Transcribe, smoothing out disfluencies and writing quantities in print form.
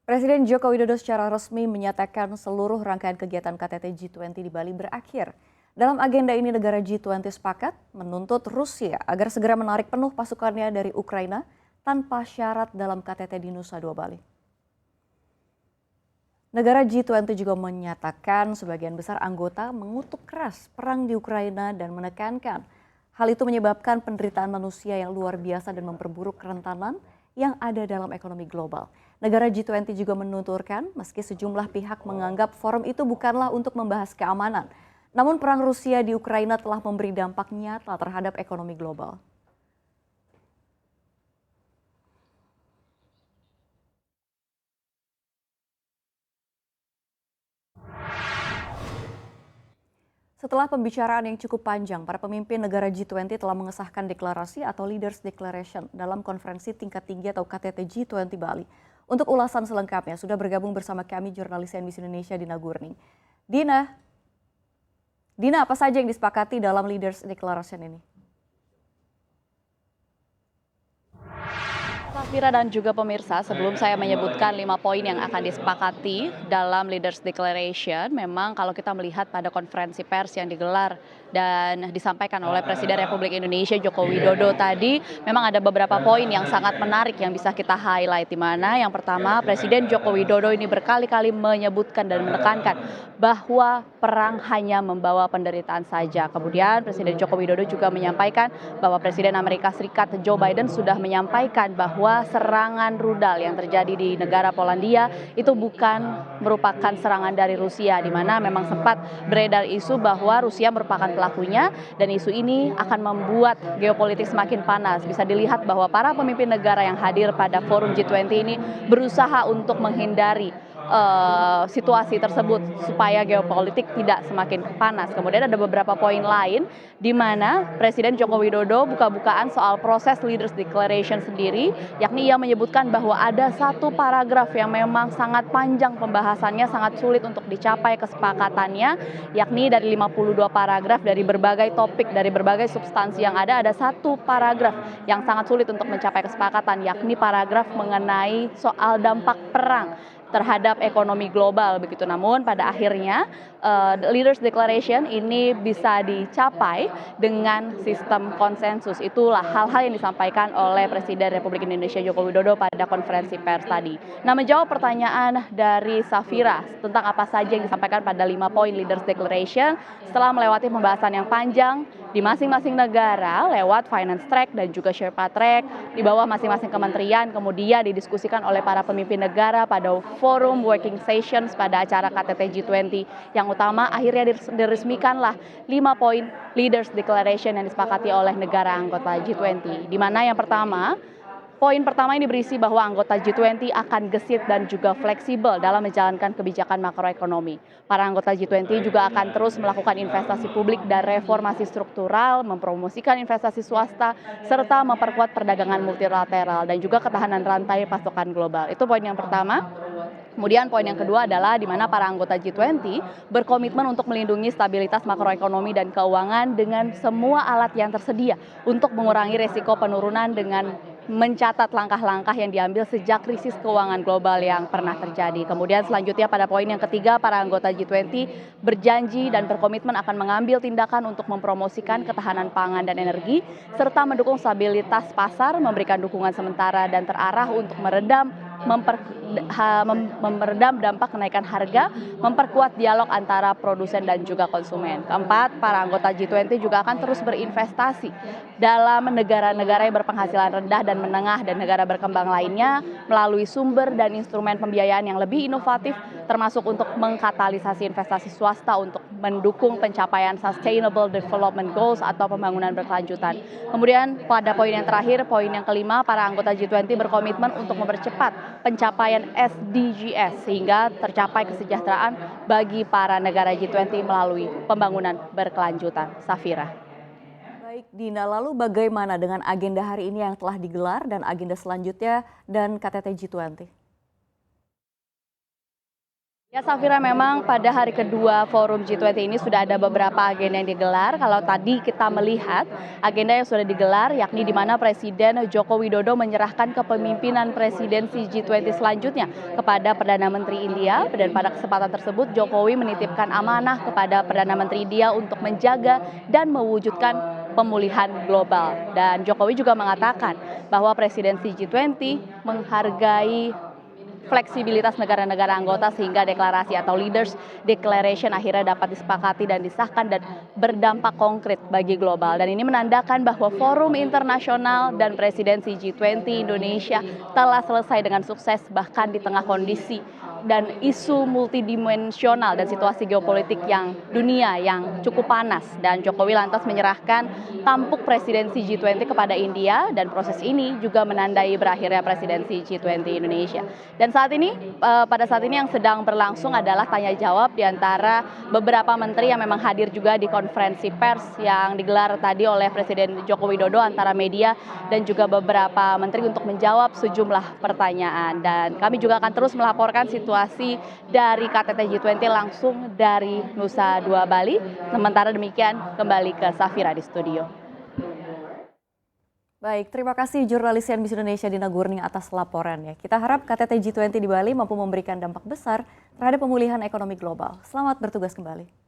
Presiden Joko Widodo secara resmi menyatakan seluruh rangkaian kegiatan KTT G20 di Bali berakhir. Dalam agenda ini negara G20 sepakat menuntut Rusia agar segera menarik penuh pasukannya dari Ukraina tanpa syarat dalam KTT di Nusa Dua Bali. Negara G20 juga menyatakan sebagian besar anggota mengutuk keras perang di Ukraina dan menekankan hal itu menyebabkan penderitaan manusia yang luar biasa dan memperburuk kerentanan yang ada dalam ekonomi global. Negara G20 juga menuturkan meski sejumlah pihak menganggap forum itu bukanlah untuk membahas keamanan, namun perang Rusia di Ukraina telah memberi dampak nyata terhadap ekonomi global. Setelah pembicaraan yang cukup panjang, para pemimpin negara G20 telah mengesahkan deklarasi atau Leaders Declaration dalam konferensi tingkat tinggi atau KTT G20 Bali. Untuk ulasan selengkapnya, sudah bergabung bersama kami jurnalis CNBC Indonesia Dina Gurning. Dina, apa saja yang disepakati dalam Leaders Declaration ini? Safira dan juga pemirsa, sebelum saya menyebutkan 5 poin yang akan disepakati dalam Leaders Declaration, memang kalau kita melihat pada konferensi pers yang digelar dan disampaikan oleh Presiden Republik Indonesia Joko Widodo tadi, memang ada beberapa poin yang sangat menarik yang bisa kita highlight, di mana yang pertama Presiden Joko Widodo ini berkali-kali menyebutkan dan menekankan bahwa perang hanya membawa penderitaan saja. Kemudian Presiden Joko Widodo juga menyampaikan bahwa Presiden Amerika Serikat Joe Biden sudah menyampaikan bahwa serangan rudal yang terjadi di negara Polandia itu bukan merupakan serangan dari Rusia, di mana memang sempat beredar isu bahwa Rusia merupakan pelakunya dan isu ini akan membuat geopolitik semakin panas. Bisa dilihat bahwa para pemimpin negara yang hadir pada forum G20 ini berusaha untuk menghindari situasi tersebut supaya geopolitik tidak semakin panas. Kemudian ada beberapa poin lain di mana Presiden Joko Widodo buka-bukaan soal proses Leaders Declaration sendiri, yakni ia menyebutkan bahwa ada satu paragraf yang memang sangat panjang pembahasannya, sangat sulit untuk dicapai kesepakatannya, yakni dari 52 paragraf dari berbagai topik, dari berbagai substansi yang ada satu paragraf yang sangat sulit untuk mencapai kesepakatan, yakni paragraf mengenai soal dampak perang terhadap ekonomi global begitu. Namun pada akhirnya Leaders Declaration ini bisa dicapai dengan sistem konsensus. Itulah hal-hal yang disampaikan oleh Presiden Republik Indonesia Joko Widodo pada konferensi pers tadi. Nah, menjawab pertanyaan dari Safira tentang apa saja yang disampaikan pada 5 poin Leaders Declaration setelah melewati pembahasan yang panjang di masing-masing negara lewat finance track dan juga Sherpa track di bawah masing-masing kementerian, kemudian didiskusikan oleh para pemimpin negara pada forum working sessions pada acara KTT G20. Yang utama akhirnya diresmikanlah 5 poin Leaders Declaration yang disepakati oleh negara anggota G20. Di mana yang pertama, poin pertama ini berisi bahwa anggota G20 akan gesit dan juga fleksibel dalam menjalankan kebijakan makroekonomi. Para anggota G20 juga akan terus melakukan investasi publik dan reformasi struktural, mempromosikan investasi swasta, serta memperkuat perdagangan multilateral dan juga ketahanan rantai pasokan global. Itu poin yang pertama. Kemudian poin yang kedua adalah di mana para anggota G20 berkomitmen untuk melindungi stabilitas makroekonomi dan keuangan dengan semua alat yang tersedia untuk mengurangi resiko penurunan dengan mencatat langkah-langkah yang diambil sejak krisis keuangan global yang pernah terjadi. Kemudian selanjutnya pada poin yang ketiga, para anggota G20 berjanji dan berkomitmen akan mengambil tindakan untuk mempromosikan ketahanan pangan dan energi, serta mendukung stabilitas pasar, memberikan dukungan sementara dan terarah untuk meredam dampak kenaikan harga, memperkuat dialog antara produsen dan juga konsumen. Keempat, para anggota G20 juga akan terus berinvestasi dalam negara-negara yang berpenghasilan rendah dan menengah dan negara berkembang lainnya melalui sumber dan instrumen pembiayaan yang lebih inovatif, termasuk untuk mengkatalisasi investasi swasta untuk mendukung pencapaian Sustainable Development Goals atau pembangunan berkelanjutan. Kemudian pada poin yang terakhir, poin yang kelima, para anggota G20 berkomitmen untuk mempercepat pencapaian SDGs sehingga tercapai kesejahteraan bagi para negara G20 melalui pembangunan berkelanjutan. Safira. Baik Dina, lalu bagaimana dengan agenda hari ini yang telah digelar dan agenda selanjutnya dan KTT G20? Ya Safira, memang pada hari kedua forum G20 ini sudah ada beberapa agenda yang digelar. Kalau tadi kita melihat agenda yang sudah digelar yakni di mana Presiden Joko Widodo menyerahkan kepemimpinan presidensi G20 selanjutnya kepada Perdana Menteri India, dan pada kesempatan tersebut Jokowi menitipkan amanah kepada Perdana Menteri India untuk menjaga dan mewujudkan pemulihan global. Dan Jokowi juga mengatakan bahwa presidensi G20 menghargai fleksibilitas negara-negara anggota sehingga deklarasi atau Leaders Declaration akhirnya dapat disepakati dan disahkan dan berdampak konkret bagi global. Dan ini menandakan bahwa forum internasional dan presidensi G20 Indonesia telah selesai dengan sukses, bahkan di tengah kondisi dan isu multidimensional dan situasi geopolitik yang dunia yang cukup panas. Dan Jokowi lantas menyerahkan tampuk presidensi G20 kepada India, dan proses ini juga menandai berakhirnya presidensi G20 Indonesia. Dan pada saat ini yang sedang berlangsung adalah tanya jawab di antara beberapa menteri yang memang hadir juga di konferensi pers yang digelar tadi oleh Presiden Joko Widodo antara media dan juga beberapa menteri untuk menjawab sejumlah pertanyaan. Dan kami juga akan terus melaporkan situasi dari KTT G20 langsung dari Nusa Dua Bali. Sementara demikian kembali ke Safira di studio. Baik, terima kasih jurnalis CNBC Indonesia Dina Gurning atas laporannya. Kita harap KTT G20 di Bali mampu memberikan dampak besar terhadap pemulihan ekonomi global. Selamat bertugas kembali.